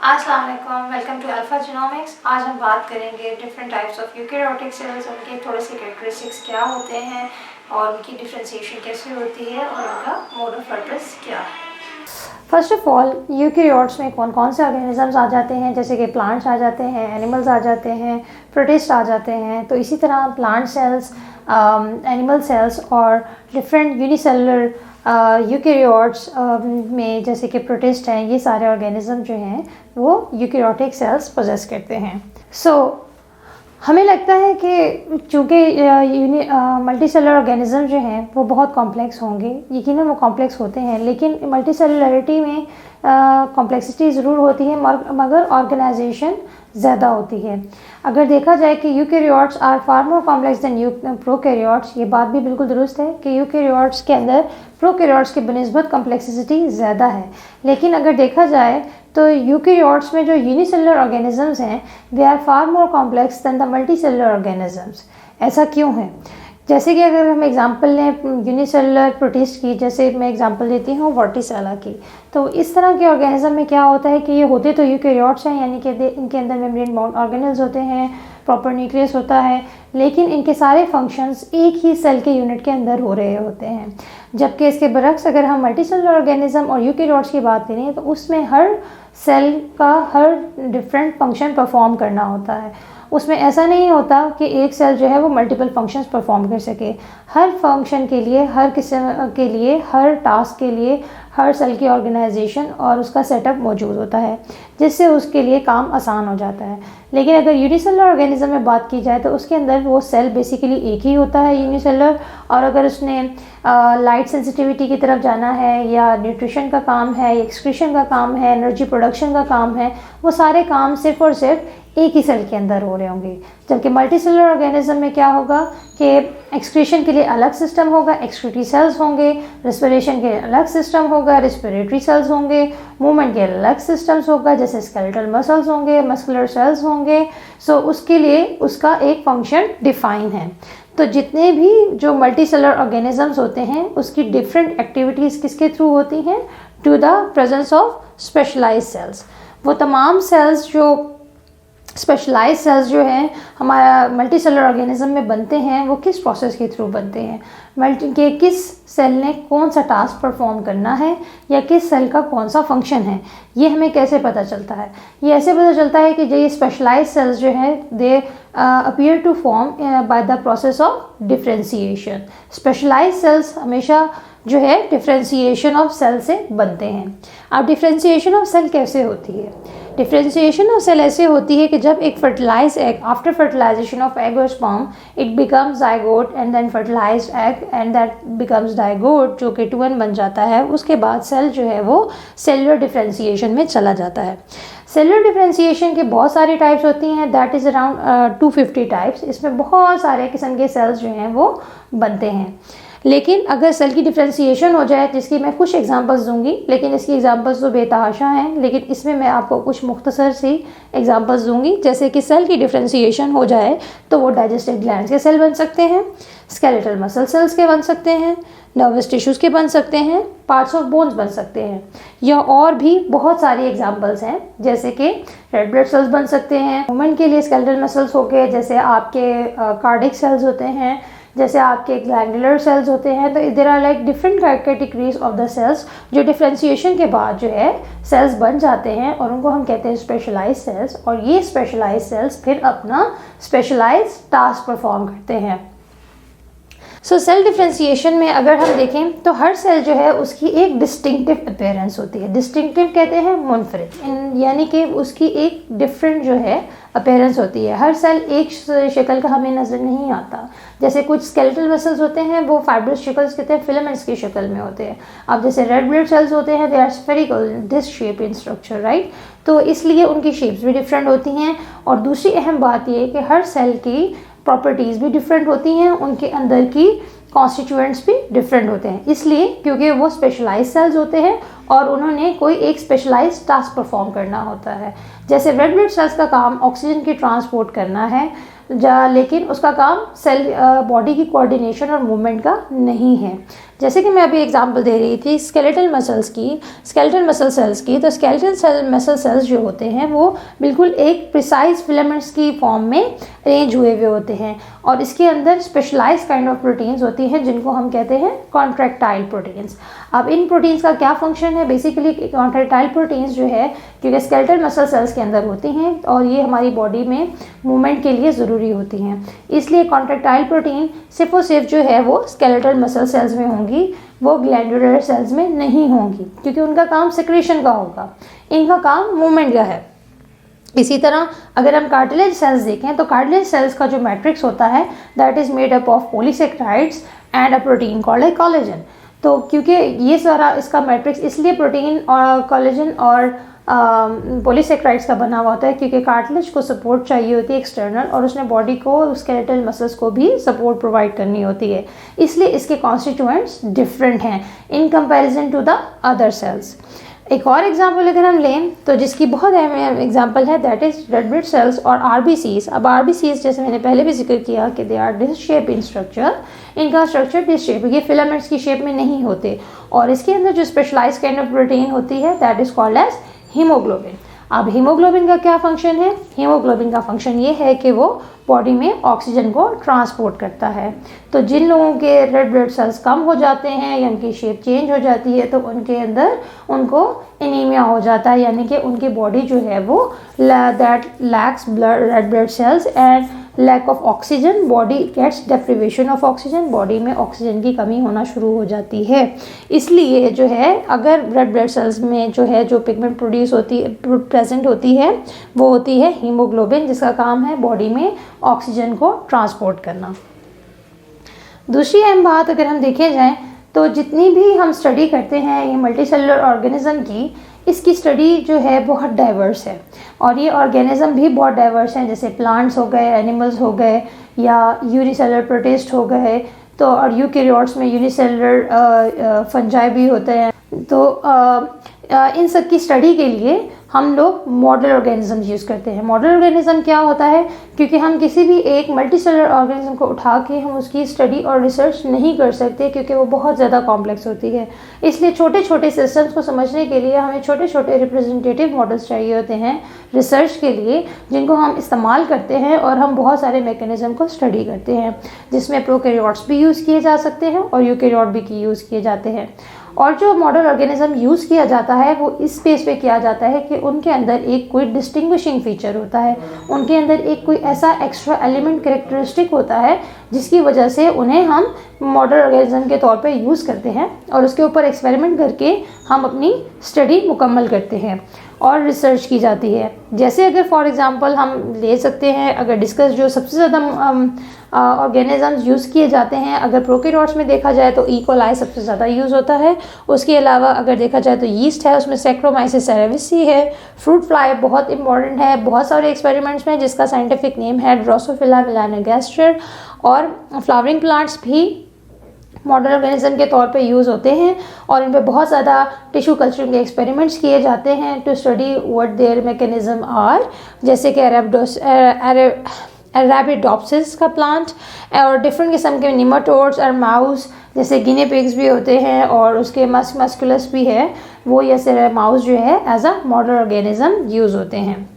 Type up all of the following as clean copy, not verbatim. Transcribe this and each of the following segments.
अस्सलाम वालेकुम, welcome to alpha genomics. आज हम बात करेंगे different types of eukaryotic cells, उनके थोड़े से कैरेक्टरिस्टिक्स क्या होते हैं और उनकी डिफ्रेंशिएशन कैसे होती है और उनका मोड ऑफ पर्पस क्या है। फर्स्ट ऑफ ऑल, यूकैरियोट्स में कौन कौन से ऑर्गेनिजम्स आ जाते हैं, जैसे कि प्लांट्स आ जाते हैं, एनिमल्स आ जाते हैं, प्रोटिस्ट आ जाते हैं। तो इसी तरह प्लांट सेल्स, एनिमल सेल्स और डिफरेंट यूनिसेलुलर यूकैरियोट्स में जैसे कि प्रोटिस्ट हैं, ये सारे ऑर्गेनिज्म जो हैं वो यूकैरियोटिक सेल्स पोजेस करते हैं। हमें लगता है कि चूँकि मल्टी सेलुलर ऑर्गेनिज्म जो हैं वो बहुत कॉम्प्लेक्स होंगे, यकीनन वो कॉम्प्लेक्स होते हैं, लेकिन मल्टी सेलुलरिटी में कॉम्प्लेक्सिटी ज़रूर होती है मगर ऑर्गेनाइजेशन ज़्यादा होती है। अगर देखा जाए कि eukaryotes are far more complex than prokaryotes, ये बात भी बिल्कुल दुरुस्त है कि यूकैरियोट्स के अंदर प्रोकैरियोट्स की बनिस्बत कॉम्प्लेक्सिटी ज़्यादा है। लेकिन अगर देखा जाए तो यूकैरियोट्स में जो यूनिसेलुलर ऑर्गेनिजम्स हैं they are far more complex than the multicellular organisms. ऐसा क्यों है? जैसे कि अगर हम एग्जांपल लें यूनिसेलुलर प्रोटिस्ट की, जैसे मैं एग्जांपल देती हूँ वर्टिसेला की, तो इस तरह के ऑर्गेनिज्म में क्या होता है कि ये होते तो यूकैरियोट्स हैं, यानी कि इनके अंदर मेम्ब्रेन बाउंड ऑर्गेनेल्स होते हैं, प्रॉपर न्यूक्लियस होता है, लेकिन इनके सारे फंक्शंस एक ही सेल के यूनिट के अंदर हो रहे होते हैं। जबकि इसके बरक्स अगर हम मल्टीसेलुलर ऑर्गेनिज्म और यूकैरियोट्स की बात करें तो उसमें हर सेल का हर डिफरेंट फंक्शन परफॉर्म करना होता है। उसमें ऐसा नहीं होता कि एक सेल जो है वो मल्टीपल फंक्शंस परफॉर्म कर सके। हर फंक्शन के लिए, हर किस्म के लिए, हर टास्क के लिए हर सेल की ऑर्गेनाइजेशन और उसका सेटअप मौजूद होता है, जिससे उसके लिए काम आसान हो जाता है। लेकिन अगर यूनिसेलुलर ऑर्गेनिज्म में बात की जाए तो उसके अंदर वो सेल बेसिकली एक ही होता है यूनिसेलुलर, और अगर उसने लाइट सेंसिटिविटी की तरफ जाना है या न्यूट्रिशन का काम है, एक्सक्रीशन का काम है, एनर्जी प्रोडक्शन का काम है, वो सारे काम सिर्फ और सिर्फ एक ही सेल के अंदर हो रहे होंगे। जबकि मल्टीसेलुलर ऑर्गेनिज्म में क्या होगा कि एक्सक्रीशन के लिए अलग सिस्टम होगा, एक्सक्रीटरी सेल्स होंगे, रेस्पिरेशन के लिए अलग सिस्टम होगा, रेस्पिरेटरी सेल्स होंगे, मूवमेंट के अलग सिस्टम्स होगा, जैसे स्केलेटल मसल्स होंगे, मस्कुलर सेल्स होंगे। उसके लिए उसका एक फंक्शन डिफाइन है। तो जितने भी जो मल्टीसेलुलर ऑर्गेनिजम्स होते हैं उसकी डिफरेंट एक्टिविटीज़ किसके थ्रू होती हैं? To the presence of specialised cells. वो तमाम सेल्स जो स्पेशलाइज सेल्स जो हैं हमारा मल्टीसेलुलर ऑर्गेनिज्म में बनते हैं, वो किस प्रोसेस के थ्रू बनते हैं? किस सेल ने कौन सा टास्क परफॉर्म करना है या किस सेल का कौन सा फंक्शन है, ये हमें कैसे पता चलता है? ये ऐसे पता चलता है कि जो ये स्पेशलाइज सेल्स जो हैं they appear to form by the process of differentiation. Specialise cells हमेशा जो है डिफ्रेंशिएशन ऑफ सेल से बनते हैं। अब डिफ्रेंशिएशन ऑफ सेल कैसे होती है? डिफ्रेंशिएशन ऑफ सेल ऐसे होती है कि जब एक fertilise egg, after fertilisation of egg और sperm, it becomes zygote and then fertilised egg and that becomes zygote, जो कि 2n बन जाता है। उसके बाद सेल जो है वो सेलुलर डिफ्रेंशिएशन में चला जाता है। सेलुलर डिफ्रेंशिएशन के बहुत सारी टाइप्स होती हैं, दैट इज़ अराउंड 250 टाइप्स। इसमें बहुत सारे किस्म के सेल्स जो हैं वो बनते हैं। लेकिन अगर सेल की डिफ्रेंशिएशन हो जाए, जिसकी मैं कुछ एग्जांपल्स दूंगी, लेकिन इसकी एग्जांपल्स तो बेतहाशा हैं, लेकिन इसमें मैं आपको कुछ मुख्तसर सी एग्जांपल्स दूंगी। जैसे कि सेल की डिफ्रेंशिएशन हो जाए तो वो डाइजेस्टिव ग्लैंड्स के सेल बन सकते हैं, स्केलेटल मसल सेल्स के बन सकते हैं, नर्वस टिश्यूज़ के बन सकते हैं, पार्ट्स ऑफ बोन्स बन सकते हैं, या और भी बहुत सारी एग्जांपल्स हैं। जैसे कि रेड ब्लड सेल्स बन सकते हैं, वुमेन के लिए स्केलेटल मसल्स हो गए, जैसे आपके कार्डिक सेल्स होते हैं, जैसे आपके ग्लैंडुलर सेल्स होते हैं। तो there are like different categories of the cells जो डिफ्रेंशिएशन के बाद जो है सेल्स बन जाते हैं, और उनको हम कहते हैं स्पेशलाइज्ड सेल्स। और ये स्पेशलाइज्ड सेल्स फिर अपना स्पेशलाइज्ड टास्क परफॉर्म करते हैं। सेल डिफ्रेंशिएशन में अगर हम देखें तो हर सेल जो है उसकी एक डिस्टिंक्टिव अपीयरेंस होती है। डिस्टिंक्टिव कहते हैं मुनफरिद, यानी कि उसकी एक डिफरेंट जो है अपीयरेंस होती है। हर सेल एक शक्ल का हमें नज़र नहीं आता। जैसे कुछ स्केलेटल मसल्स होते हैं वो फाइब्रस शिकल्स कहते हैं, फिलामेंट्स की शक्ल में होते हैं। अब जैसे रेड ब्लड सेल्स होते हैं, they are spherical disc shape in structure, right? तो इसलिए उनकी शेप्स भी डिफरेंट होती हैं। और दूसरी अहम बात यह है कि हर सेल की प्रॉपर्टीज़ भी डिफरेंट होती हैं, उनके अंदर की कॉन्स्टिट्यूएंट्स भी डिफरेंट होते हैं, इसलिए क्योंकि वो स्पेशलाइज सेल्स होते हैं और उन्होंने कोई एक स्पेशलाइज टास्क परफॉर्म करना होता है। जैसे रेड ब्लड सेल्स का काम ऑक्सीजन की ट्रांसपोर्ट करना है, लेकिन उसका काम सेल बॉडी की कोऑर्डिनेशन और मूवमेंट का नहीं है। जैसे कि मैं अभी एग्जांपल दे रही थी स्केलेटल मसल सेल्स की, तो स्केलेटल मसल सेल्स जो होते हैं वो बिल्कुल एक प्रिसाइज फिलामेंट्स की फॉर्म में अरेंज हुए हुए होते हैं, और इसके अंदर स्पेशलाइज काइंड ऑफ प्रोटीन्स होती हैं जिनको हम कहते हैं कॉन्ट्रैक्टाइल प्रोटीन्स। अब इन प्रोटीन्स का क्या फंक्शन है? बेसिकली कॉन्ट्रैक्टाइल प्रोटीन्स जो है क्योंकि स्केलेटल मसल सेल्स के अंदर होती हैं और ये हमारी बॉडी में मूवमेंट के लिए ज़रूरी होती हैं, इसलिए कॉन्ट्रैक्टाइल प्रोटीन सिर्फ और सिर्फ जो है वो स्केलेटल मसल सेल्स में होंगी, वो ग्लैंडुलर सेल्स में नहीं होंगी, क्योंकि उनका काम सिक्रीशन का होगा, इनका काम मूवमेंट का है। इसी तरह अगर हम कार्टिलेज सेल्स देखें तो कार्टिलेज सेल्स का जो मैट्रिक्स होता है that is made up of polysaccharides and a protein called a collagen. तो क्योंकि ये सारा इसका मैट्रिक्स इसलिए प्रोटीन और कोलेजन और पॉलीसेकेराइड्स का बना हुआ होता है क्योंकि कार्टिलेज को सपोर्ट चाहिए होती है एक्सटर्नल, और उसने बॉडी को स्केलेटल मसल्स को भी सपोर्ट प्रोवाइड करनी होती है, इसलिए इसके कॉन्स्टिट्यूएंट्स डिफरेंट हैं in comparison to the other cells. एक और एग्जांपल अगर हम लें तो जिसकी बहुत अहम एग्जांपल है that is red blood cells और आरबीसीज। अब आरबीसीज जैसे मैंने पहले भी जिक्र किया कि they are disc shape in structure, इनका स्ट्रक्चर डिस शेप, ये फिलामेंट्स की शेप में नहीं होते, और इसके अंदर जो स्पेशलाइज्ड काइंड ऑफ प्रोटीन होती है that is called as haemoglobin. अब हीमोग्लोबिन का क्या फंक्शन है? हीमोग्लोबिन का फंक्शन ये है कि वो बॉडी में ऑक्सीजन को ट्रांसपोर्ट करता है। तो जिन लोगों के रेड ब्लड सेल्स कम हो जाते हैं या उनकी शेप चेंज हो जाती है तो उनके अंदर उनको एनीमिया हो जाता है, यानी कि उनकी बॉडी जो है वो that lacks red blood cells and lack of oxygen, body gets deprivation of oxygen, body में ऑक्सीजन की कमी होना शुरू हो जाती है। इसलिए जो है अगर रेड ब्लड सेल्स में जो है जो पिगमेंट प्रेजेंट होती है वो होती है हीमोग्लोबिन, जिसका काम है बॉडी में ऑक्सीजन को ट्रांसपोर्ट करना। दूसरी अहम बात अगर हम देखे जाएं तो जितनी भी हम स्टडी करते हैं ये मल्टीसेलुलर ऑर्गेनिज्म की, इसकी स्टडी जो है बहुत डाइवर्स है, और ये ऑर्गेनिज्म भी बहुत डाइवर्स हैं, जैसे प्लांट्स हो गए, एनिमल्स हो गए, या यूनिसेलुलर प्रोटिस्ट हो गए, तो और यूकैरियोट्स में यूनिसेलुलर फंजाई भी होते हैं। तो इन सब की स्टडी के लिए हम लोग मॉडल ऑर्गेनिज्म यूज़ करते हैं। मॉडल ऑर्गेनिज्म क्या होता है? क्योंकि हम किसी भी एक मल्टीसेलुलर ऑर्गेनिज्म को उठा के हम उसकी स्टडी और रिसर्च नहीं कर सकते क्योंकि वो बहुत ज़्यादा कॉम्प्लेक्स होती है, इसलिए छोटे छोटे सिस्टम्स को समझने के लिए हमें छोटे छोटे रिप्रेजेंटेटिव मॉडल्स चाहिए होते हैं रिसर्च के लिए, जिनको हम इस्तेमाल करते हैं और हम बहुत सारे मैकेनिज्म को स्टडी करते हैं, जिसमें प्रोकैरियोट्स भी यूज़ किए जा सकते हैं और यूकैरियोट भी यूज़ किए जाते हैं। और जो मॉडल ऑर्गेनिज्म यूज़ किया जाता है वो इस बेस पे किया जाता है कि उनके अंदर एक कोई डिस्टिंग्विशिंग फीचर होता है, उनके अंदर एक कोई ऐसा एक्स्ट्रा एलिमेंट कैरेक्टरिस्टिक होता है जिसकी वजह से उन्हें हम मॉडल ऑर्गेनिज्म के तौर पे यूज़ करते हैं, और उसके ऊपर एक्सपेरिमेंट करके हम अपनी स्टडी मुकम्मल करते हैं और रिसर्च की जाती है। जैसे अगर फॉर एग्जांपल हम ले सकते हैं, अगर डिस्कस जो सबसे ज़्यादा ऑर्गेनिजम्स यूज़ किए जाते हैं, अगर प्रोकैरियोट्स में देखा जाए तो ई कोलाई सबसे ज़्यादा यूज़ होता है, उसके अलावा अगर देखा जाए तो यीस्ट है, उसमें सैक्रोमाइसिस सेरेविसी है, फ्रूट फ्लाई बहुत इंपॉर्टेंट है, बहुत सारे एक्सपेरिमेंट्स में जिसका साइंटिफिक नेम है ड्रोसोफिला मेलानोगास्टर, और फ्लावरिंग प्लांट्स भी मॉडल ऑर्गेनिज्म के तौर पे यूज़ होते हैं, और इन पे बहुत ज़्यादा टिश्यू कल्चरिंग के एक्सपेरिमेंट्स किए जाते हैं to study what their mechanism are, जैसे कि अरेबिडोप्सिस का प्लांट और डिफरेंट किस्म के निमाटोड्स और माउस, जैसे गिनी पिग्स भी होते हैं, और उसके मस्कुलस भी है वो, या माउस जो है as a model organism use होते हैं।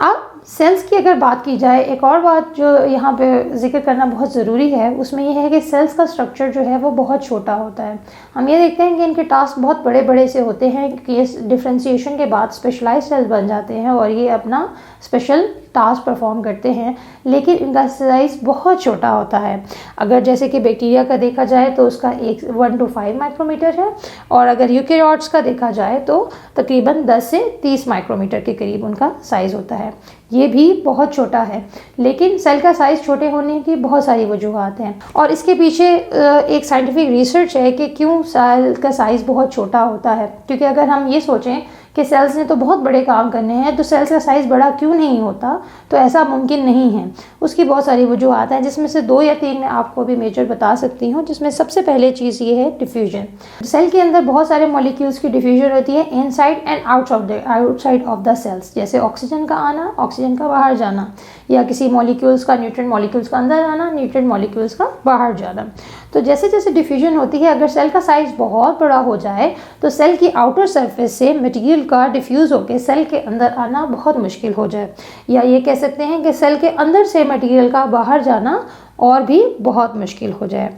अब सेल्स की अगर बात की जाए, एक और बात जो यहाँ पे जिक्र करना बहुत ज़रूरी है उसमें यह है कि सेल्स का स्ट्रक्चर जो है वो बहुत छोटा होता है। हम ये देखते हैं कि इनके टास्क बहुत बड़े बड़े से होते हैं कि ये डिफ्रेंशिएशन के बाद स्पेशलाइज्ड सेल्स बन जाते हैं और ये अपना स्पेशल टास्क परफॉर्म करते हैं, लेकिन इनका साइज़ बहुत छोटा होता है। अगर जैसे कि बैक्टीरिया का देखा जाए तो उसका 1 to 5 माइक्रोमीटर है, और अगर यूकैरियोट्स का देखा जाए तो तकरीबन 10 से 30 माइक्रोमीटर के करीब उनका साइज़ होता है। ये भी बहुत छोटा है, लेकिन सेल का साइज़ छोटे होने की बहुत सारी वजूहात हैं, और इसके पीछे एक साइंटिफिक रिसर्च है कि क्यों सेल का साइज़ बहुत छोटा होता है। क्योंकि अगर हम ये सोचें कि सेल्स ने तो बहुत बड़े काम करने हैं तो सेल्स का साइज़ बड़ा क्यों नहीं होता, तो ऐसा मुमकिन नहीं है। उसकी बहुत सारी वजूहात हैं, जिसमें से 2 या 3 मैं आपको भी मेजर बता सकती हूँ, जिसमें सबसे पहले चीज़ ये है डिफ्यूजन। सेल के अंदर बहुत सारे मॉलिक्यूल्स की डिफ्यूजन होती है inside and outside of the cells, जैसे ऑक्सीजन का आना, ऑक्सीजन का बाहर जाना, या किसी मॉलिक्यूल्स का न्यूट्रिएंट मॉलिक्यूल्स का अंदर आना, न्यूट्रिएंट मॉलिक्यूल्स का बाहर जाना। तो जैसे जैसे डिफ्यूजन होती है, अगर सेल का साइज़ बहुत बड़ा हो जाए तो सेल की आउटर सरफेस से मटेरियल का डिफ्यूज़ होकर सेल के अंदर आना बहुत मुश्किल हो जाए, या ये कह सकते हैं कि सेल के अंदर से मटेरियल का बाहर जाना और भी बहुत मुश्किल हो जाए।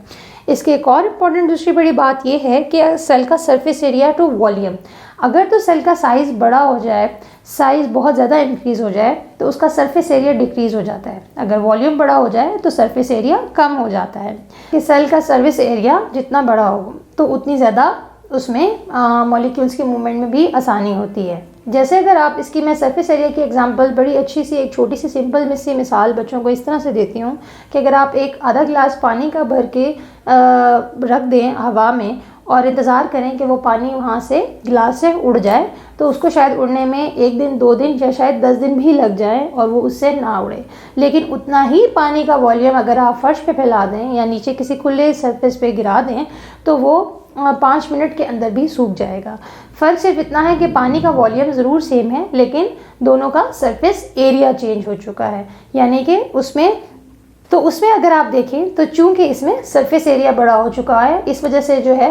इसके एक और इम्पॉर्टेंट दूसरी बड़ी बात यह है कि सेल का सरफेस एरिया टू वॉल्यूम, अगर तो सेल का साइज़ बड़ा हो जाए, साइज़ बहुत ज़्यादा इंक्रीज़ हो जाए तो उसका सरफेस एरिया डिक्रीज़ हो जाता है। अगर वॉल्यूम बड़ा हो जाए तो सरफेस एरिया कम हो जाता है। कि सेल का सरफेस एरिया जितना बड़ा हो तो उतनी ज़्यादा उसमें मॉलिक्यूल्स की मूवमेंट में भी आसानी होती है। जैसे अगर आप इसकी मैं सरफेस एरिया की एग्जांपल बड़ी अच्छी सी एक छोटी सी सिंपल सी मिसाल बच्चों को इस तरह से देती हूँ कि अगर आप एक आधा गिलास पानी का भर के रख दें हवा में और इंतज़ार करें कि वो पानी वहाँ से गिलास से उड़ जाए, तो उसको शायद उड़ने में 1 दिन 2 दिन या शायद 10 दिन भी लग जाए और वो उससे ना उड़े। लेकिन उतना ही पानी का वॉल्यूम अगर आप फर्श पे फैला दें या नीचे किसी खुले सरफेस पे गिरा दें तो वो 5 मिनट के अंदर भी सूख जाएगा। फ़र्क सिर्फ इतना है कि पानी का वॉल्यूम ज़रूर सेम है, लेकिन दोनों का सरफेस एरिया चेंज हो चुका है। यानी कि उसमें अगर आप देखें तो चूंकि इसमें सरफेस एरिया बड़ा हो चुका है, इस वजह से जो है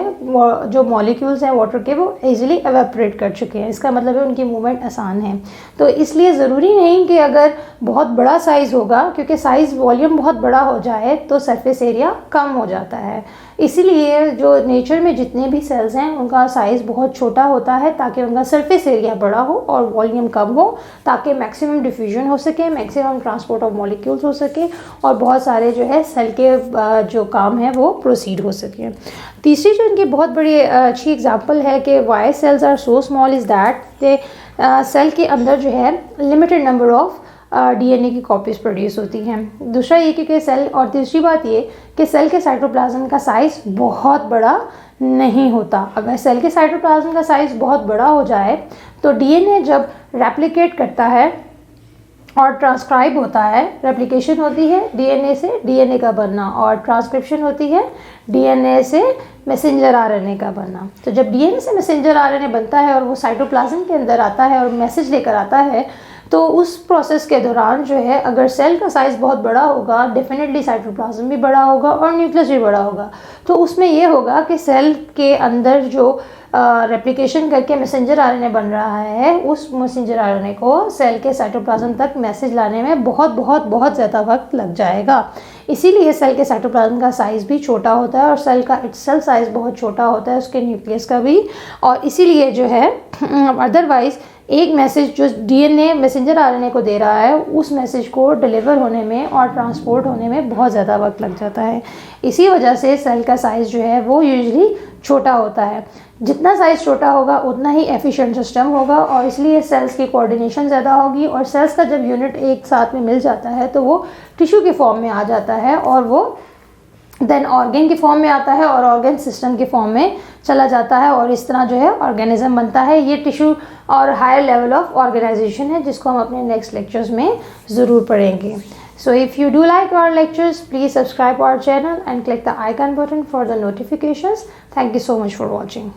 जो मॉलिक्यूल्स हैं वाटर के वो इजीली एवेपोरेट कर चुके हैं। इसका मतलब है उनकी मूवमेंट आसान है। तो इसलिए ज़रूरी नहीं कि अगर बहुत बड़ा साइज़ होगा, क्योंकि साइज़ वॉल्यूम बहुत बड़ा हो जाए तो सरफेस एरिया कम हो जाता है। इसीलिए जो नेचर में जितने भी सेल्स हैं उनका साइज़ बहुत छोटा होता है ताकि उनका सरफेस एरिया बड़ा हो और वॉल्यूम कम हो, ताकि मैक्सिमम डिफ्यूजन हो सके, मैक्सिमम ट्रांसपोर्ट ऑफ मॉलिक्यूल्स हो सके और बहुत सारे जो है सेल के जो काम है वो प्रोसीड हो सके। तीसरी जो इनकी बहुत बड़ी अच्छी एग्जांपल है कि why cells are so small is that के सेल के अंदर जो है लिमिटेड नंबर ऑफ डीएनए की कॉपीज़ प्रोड्यूस होती हैं। दूसरा ये कि सेल, और तीसरी बात ये कि सेल के साइटोप्लाज्म का साइज़ बहुत बड़ा नहीं होता। अगर सेल के साइटोप्लाज्म का साइज़ बहुत बड़ा हो जाए तो डीएनए जब रेप्लिकेट करता है और ट्रांसक्राइब होता है, रेप्लिकेशन होती है डीएनए से डीएनए का बनना और ट्रांसक्रिप्शन होती है डीएनए से मैसेंजर आरएनए का बनना। तो जब डीएनए से मैसेंजर आरएनए बनता है और वो साइटोप्लाज्म के अंदर आता है और मैसेज लेकर आता है, तो उस प्रोसेस के दौरान जो है अगर सेल का साइज़ बहुत बड़ा होगा, डेफिनेटली साइटोप्लाज्म भी बड़ा होगा और न्यूक्लियस भी बड़ा होगा। तो उसमें ये होगा कि सेल के अंदर जो रेप्लिकेशन करके मैसेंजर आरएनए बन रहा है, उस मैसेंजर आरएनए को सेल के साइटोप्लाज्म तक मैसेज लाने में बहुत ज़्यादा वक्त लग जाएगा। इसीलिए सेल के साइटोप्लाज्म का साइज़ भी छोटा होता है और सेल का इटसेल्फ साइज़ बहुत छोटा होता है, उसके न्यूक्लियस का भी। और इसीलिए जो है अदरवाइज़ एक मैसेज जो डीएनए मैसेंजर आरएनए को दे रहा है, उस मैसेज को डिलीवर होने में और ट्रांसपोर्ट होने में बहुत ज़्यादा वक्त लग जाता है। इसी वजह से सेल का साइज़ जो है वो यूजुअली छोटा होता है। जितना साइज़ छोटा होगा उतना ही एफिशिएंट सिस्टम होगा और इसलिए सेल्स की कोऑर्डिनेशन ज़्यादा होगी। और सेल्स का जब यूनिट एक साथ में मिल जाता है तो वो टिश्यू के फॉर्म में आ जाता है और वो देन ऑर्गन के फॉर्म में आता है और ऑर्गन सिस्टम के फॉर्म में चला जाता है और इस तरह जो है ऑर्गेनिज्म बनता है। ये टिश्यू और हायर लेवल ऑफ ऑर्गेनाइजेशन है जिसको हम अपने नेक्स्ट लेक्चर्स में ज़रूर पढ़ेंगे। So if you do like our lectures, please subscribe our channel and click the icon button for the notifications. Thank you so much for watching.